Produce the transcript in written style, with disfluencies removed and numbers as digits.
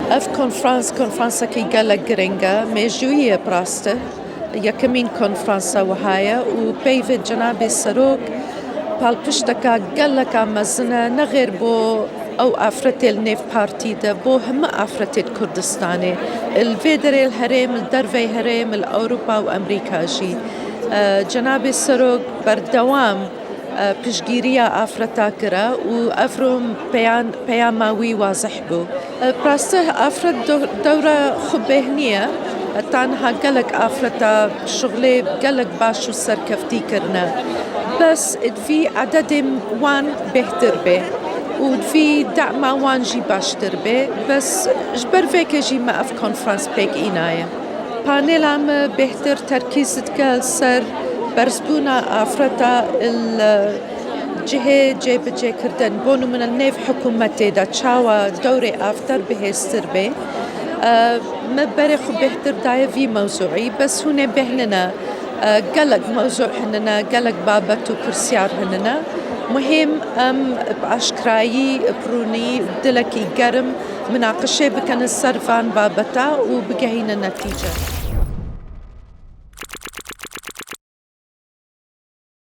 اف كونفرانسا كي قال جرينجا ميجوية براسته يكمين كونفرانسا وهايا وبيفيد جنابي السروق بالبشتكا قال لك مزنا نغير بو أو أفرتي النيف بارتي ده بو هم أفرتي الكردستاني الفيدري الهرم الدرفي هرم الأوروبا وأمريكا جي جنابي السروق بردوام پشگیریا ئافرەتا کرا و ئەڤڕۆم پەیاماوی واضح بوو. پراستە ئافرەت دەورە خوبێه نییە، تانها گەلک ئافرەتا شغلێ گەلک باش و سەرکەفتی کردنە. بەس دوی عەدەدێ وان بێهتر بێ و دوی دەعما وان جی باشتر بێ، بەس ji ber vê jî me ev konferans pêk înaye. Panêla me bêhtir terkîz dike li ser برزبونا ئافرەتا جهێ جێبەجێکردن بۆ نمونە نێو حکوومەتێدا چاوە دەورێ ئافتەر بەهێزتر بێ me berê xwe bêhtir daye vî mewzuî bes hûn ê bêhnine gelek mewzû hinine gelek babet û pirsyar hinine muhêm em bi aşkrayî pirûnî dilekî germ minaqişê bikin ser van babeta û bigehînin netîce.